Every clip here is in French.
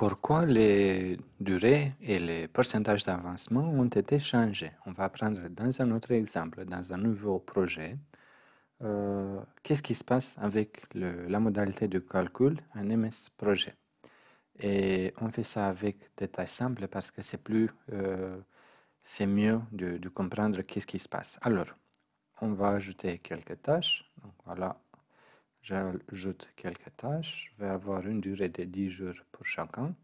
Pourquoi les durées et les pourcentages d'avancement ont été changés? On va prendre dans un autre exemple, dans un nouveau projet, qu'est-ce qui se passe avec la modalité de calcul en MS Projet? Et on fait ça avec des tâches simples parce que c'est mieux de comprendre qu'est-ce qui se passe. Alors, on va ajouter quelques tâches. Donc voilà, j'ajoute quelques tâches. Je vais avoir une durée de 10 jours pour chacun.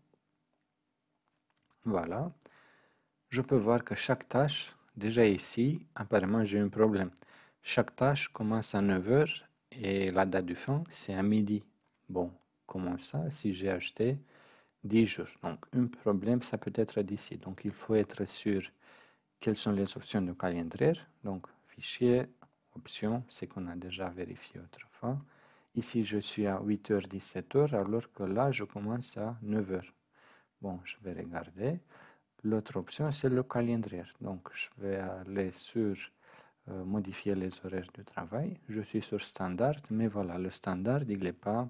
Voilà. Je peux voir que chaque tâche, déjà ici, apparemment j'ai un problème. Chaque tâche commence à 9 heures et la date du fin, c'est à midi. Bon, comment ça, si j'ai acheté 10 jours? Donc, un problème, ça peut être d'ici. Donc, il faut être sûr quelles sont les options de calendrier. Donc, fichier, options, c'est qu'on a déjà vérifié autrefois. Ici, je suis à 8h, 17h, alors que là, je commence à 9h. Bon, je vais regarder. L'autre option, c'est le calendrier. Donc, je vais aller sur modifier les horaires du travail. Je suis sur standard, mais voilà, le standard, il n'est pas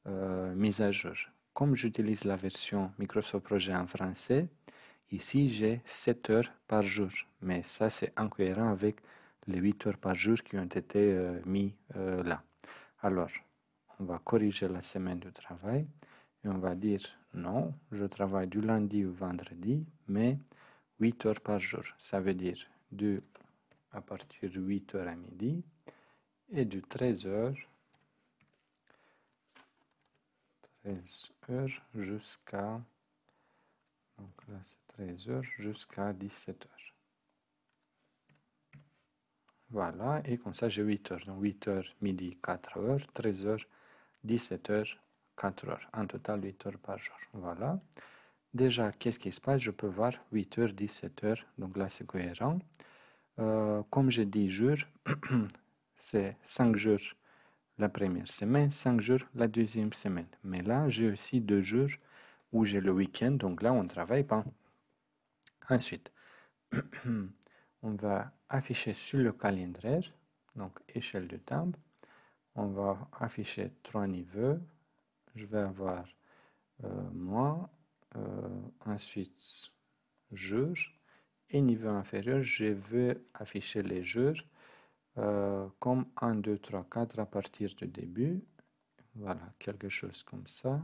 mis à jour. Comme j'utilise la version Microsoft Projet en français, ici, j'ai 7 heures par jour. Mais ça, c'est incohérent avec les 8 heures par jour qui ont été mis là. Alors, on va corriger la semaine de travail. Et on va dire non, je travaille du lundi au vendredi, mais 8 heures par jour. Ça veut dire à partir de 8 heures à midi et de 13 heures jusqu'à, donc là c'est 13 heures jusqu'à 17 heures. Voilà, et comme ça j'ai 8 heures. Donc 8 heures, midi, 4 heures, 13 heures, 17 heures, 4 heures. En total 8 heures par jour. Voilà. Déjà, qu'est-ce qui se passe? Je peux voir 8 heures, 17 heures. Donc là, c'est cohérent. Comme j'ai dit jours, c'est 5 jours la première semaine, 5 jours la deuxième semaine. Mais là, j'ai aussi 2 jours où j'ai le week-end. Donc là, on ne travaille pas. Ensuite, on va afficher sur le calendrier, donc échelle de temps. On va afficher 3 niveaux. Je vais avoir mois, ensuite jours, et niveau inférieur, je veux afficher les jours comme 1, 2, 3, 4 à partir du début. Voilà, quelque chose comme ça.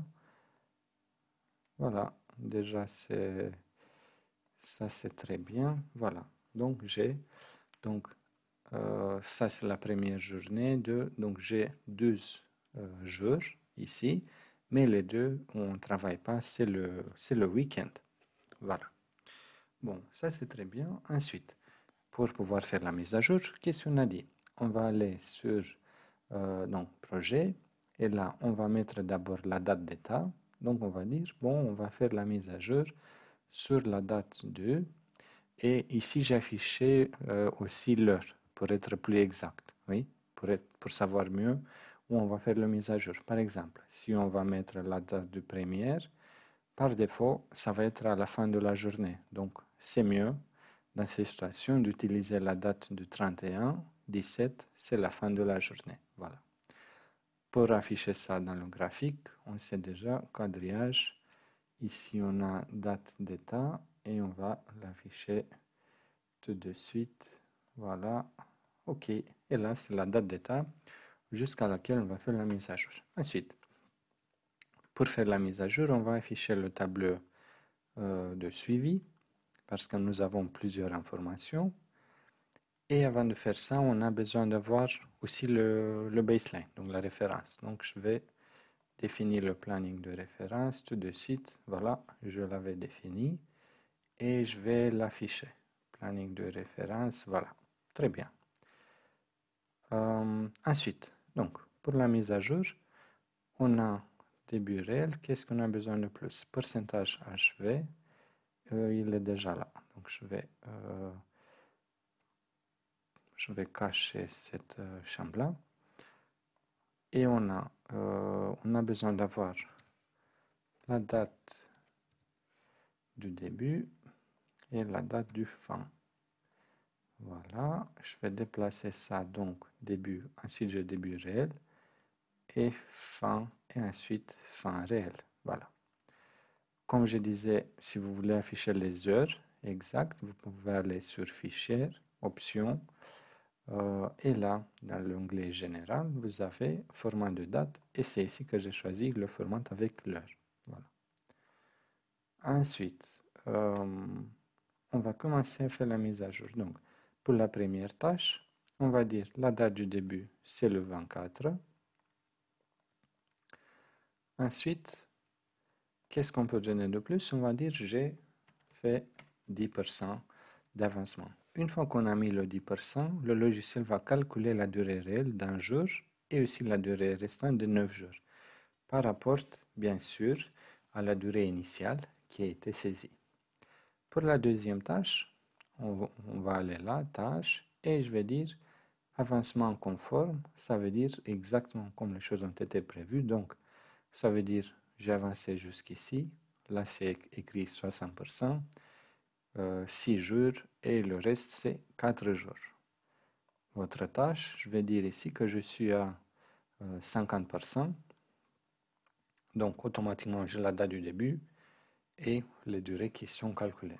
Voilà, déjà ça c'est très bien. Voilà, donc ça c'est la première journée donc j'ai 12 jours ici, mais les deux on ne travaille pas, c'est le week-end. Voilà. Bon, ça c'est très bien. Ensuite, pour pouvoir faire la mise à jour, qu'est-ce qu'on a dit? On va aller sur projet, et là on va mettre d'abord la date d'état. Donc on va dire, bon, on va faire la mise à jour sur la date 2. Et ici j'ai affiché aussi l'heure pour être plus exact, oui, pour savoir mieux où on va faire la mise à jour. Par exemple, si on va mettre la date de première, par défaut, ça va être à la fin de la journée. Donc, c'est mieux, dans ces situations, d'utiliser la date du 31, 17, c'est la fin de la journée. Voilà. Pour afficher ça dans le graphique, on sait déjà, quadrillage. Ici, on a date d'état et on va l'afficher tout de suite. Voilà. OK. Et là, c'est la date d'état jusqu'à laquelle on va faire la mise à jour. Ensuite, pour faire la mise à jour, on va afficher le tableau de suivi parce que nous avons plusieurs informations. Et avant de faire ça, on a besoin d'avoir aussi le baseline, donc la référence. Donc je vais définir le planning de référence tout de suite. Voilà, je l'avais défini et je vais l'afficher. Planning de référence, voilà. Très bien. Ensuite, donc pour la mise à jour, on a début réel. Qu'est-ce qu'on a besoin de plus? Pourcentage achevé. Il est déjà là. Donc je vais cacher cette chambre-là. Et on a besoin d'avoir la date du début et la date du fin. Voilà, je vais déplacer ça donc début, ensuite j'ai début réel et ensuite fin réel. Voilà. Comme je disais, si vous voulez afficher les heures exactes, vous pouvez aller sur Fichier, Options, et là, dans l'onglet Général, vous avez Format de date, et c'est ici que j'ai choisi le format avec l'heure. Voilà. Ensuite, on va commencer à faire la mise à jour. Donc, pour la première tâche, on va dire la date du début, c'est le 24. Ensuite, qu'est-ce qu'on peut donner de plus? On va dire j'ai fait 10% d'avancement. Une fois qu'on a mis le 10%, le logiciel va calculer la durée réelle d'un jour et aussi la durée restante de 9 jours, par rapport, bien sûr, à la durée initiale qui a été saisie. Pour la deuxième tâche, on va aller là, tâche, et je vais dire avancement conforme, ça veut dire exactement comme les choses ont été prévues. Donc, ça veut dire j'ai avancé jusqu'ici, là c'est écrit 60%, 6 jours, et le reste c'est 4 jours. Votre tâche, je vais dire ici que je suis à 50%, donc automatiquement j'ai la date du début et les durées qui sont calculées.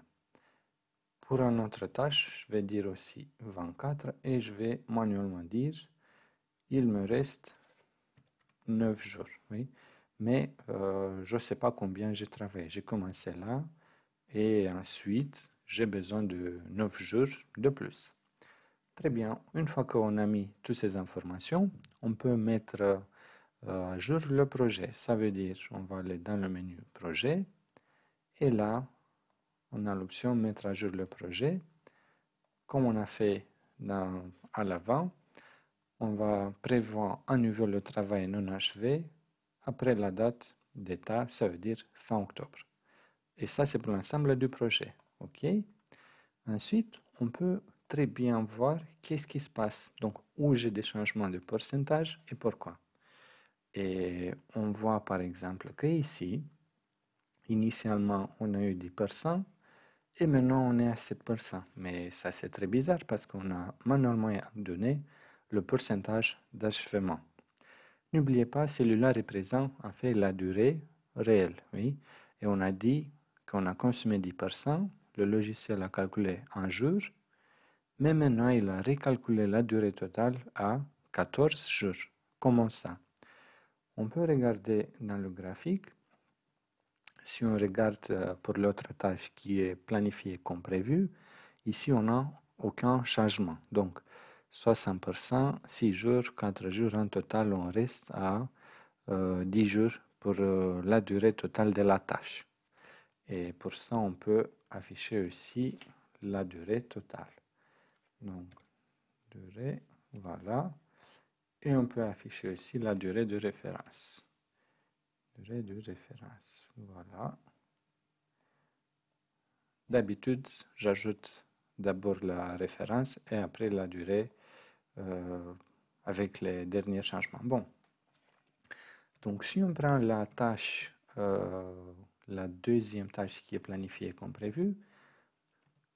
Pour une autre tâche, je vais dire aussi 24 et je vais manuellement dire il me reste 9 jours. Oui. Mais je ne sais pas combien j'ai travaillé. J'ai commencé là et ensuite j'ai besoin de 9 jours de plus. Très bien. Une fois qu'on a mis toutes ces informations, on peut mettre à jour le projet. Ça veut dire on va aller dans le menu projet et là on a l'option mettre à jour le projet. Comme on a fait à l'avant, on va prévoir à nouveau le travail non achevé après la date d'état, ça veut dire fin octobre. Et ça, c'est pour l'ensemble du projet. OK? Ensuite, on peut très bien voir qu'est-ce qui se passe. Donc, où j'ai des changements de pourcentage et pourquoi. Et on voit par exemple qu'ici, initialement, on a eu 10%. Et maintenant, on est à 7%. Mais ça, c'est très bizarre parce qu'on a manuellement donné le pourcentage d'achèvement. N'oubliez pas, celui-là représente en fait la durée réelle. Oui? Et on a dit qu'on a consommé 10%, le logiciel a calculé un jour, mais maintenant, il a recalculé la durée totale à 14 jours. Comment ça? On peut regarder dans le graphique. Si on regarde pour l'autre tâche qui est planifiée comme prévu, ici on n'a aucun changement. Donc 60%, 6 jours, 4 jours, en total on reste à 10 jours pour la durée totale de la tâche. Et pour ça on peut afficher aussi la durée totale. Donc durée, voilà. Et on peut afficher aussi la durée de référence. Durée de référence, voilà. D'habitude, j'ajoute d'abord la référence et après la durée avec les derniers changements. Bon, donc si on prend la tâche, la deuxième tâche qui est planifiée comme prévu,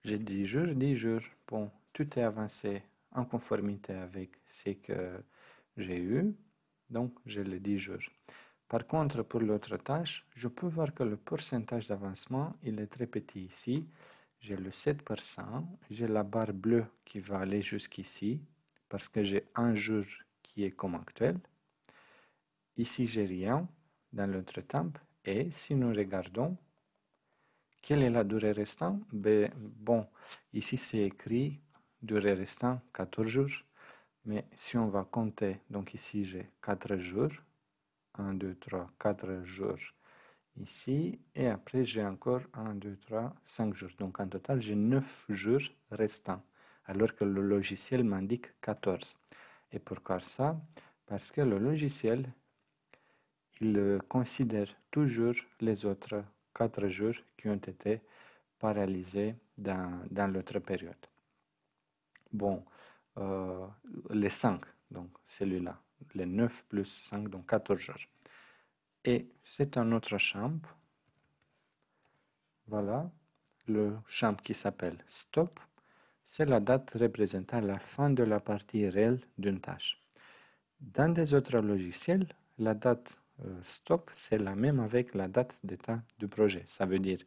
j'ai 10 jours, 10 jours. Bon, tout est avancé en conformité avec ce que j'ai eu, donc j'ai les 10 jours. Par contre, pour l'autre tâche, je peux voir que le pourcentage d'avancement, il est très petit ici. J'ai le 7%, j'ai la barre bleue qui va aller jusqu'ici, parce que j'ai un jour qui est comme actuel. Ici, j'ai rien dans l'autre temp. Et si nous regardons, quelle est la durée restante? Bon, ici c'est écrit durée restante 14 jours. Mais si on va compter, donc ici j'ai 4 jours. 1, 2, 3, 4 jours ici. Et après, j'ai encore 1, 2, 3, 5 jours. Donc, en total, j'ai 9 jours restants, alors que le logiciel m'indique 14. Et pourquoi ça? Parce que le logiciel, il considère toujours les autres 4 jours qui ont été paralysés dans l'autre période. Bon, les 5, donc celui-là, les 9 plus 5, donc 14 jours. Et c'est un autre champ. Voilà, le champ qui s'appelle Stop. C'est la date représentant la fin de la partie réelle d'une tâche. Dans des autres logiciels, la date stop, c'est la même avec la date d'état du projet. Ça veut dire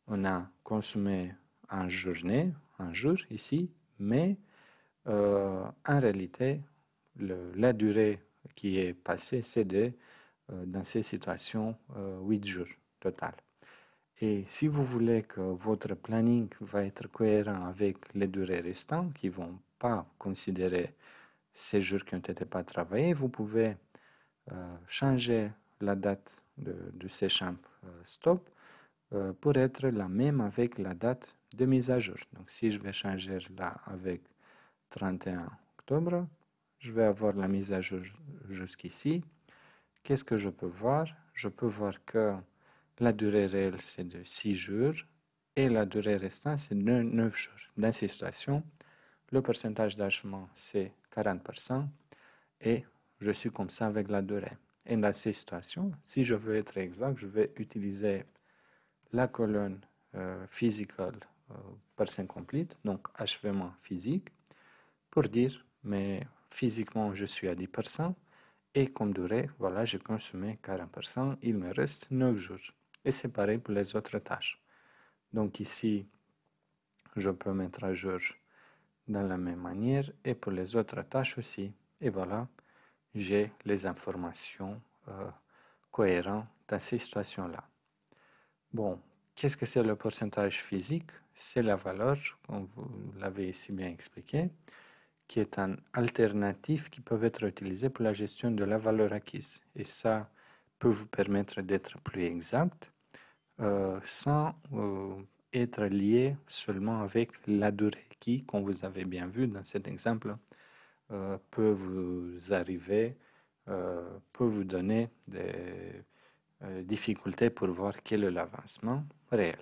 on a consommé en journée, un jour ici, mais en réalité, la durée qui est passée, c'est dans ces situations 8 jours total. Et si vous voulez que votre planning va être cohérent avec les durées restantes qui ne vont pas considérer ces jours qui n'ont été pas travaillés, vous pouvez changer la date de ces champs stop pour être la même avec la date de mise à jour. Donc si je vais changer là avec 31 octobre, je vais avoir la mise à jour jusqu'ici. Qu'est-ce que je peux voir? Je peux voir que la durée réelle, c'est de 6 jours et la durée restante, c'est de 9 jours. Dans ces situations, le pourcentage d'achèvement, c'est 40% et je suis comme ça avec la durée. Et dans ces situations, si je veux être exact, je vais utiliser la colonne physical person complete, donc achèvement physique, pour dire, mais physiquement, je suis à 10%, et comme durée, voilà, j'ai consommé 40%, il me reste 9 jours. Et c'est pareil pour les autres tâches. Donc ici, je peux mettre à jour de la même manière, et pour les autres tâches aussi. Et voilà, j'ai les informations cohérentes dans ces situations-là. Bon, qu'est-ce que c'est le pourcentage physique? C'est la valeur, comme vous l'avez si bien expliqué, qui est un alternatif qui peut être utilisé pour la gestion de la valeur acquise. Et ça peut vous permettre d'être plus exact sans être lié seulement avec la durée qui, comme vous avez bien vu dans cet exemple, peut vous arriver, peut vous donner des difficultés pour voir quel est l'avancement réel.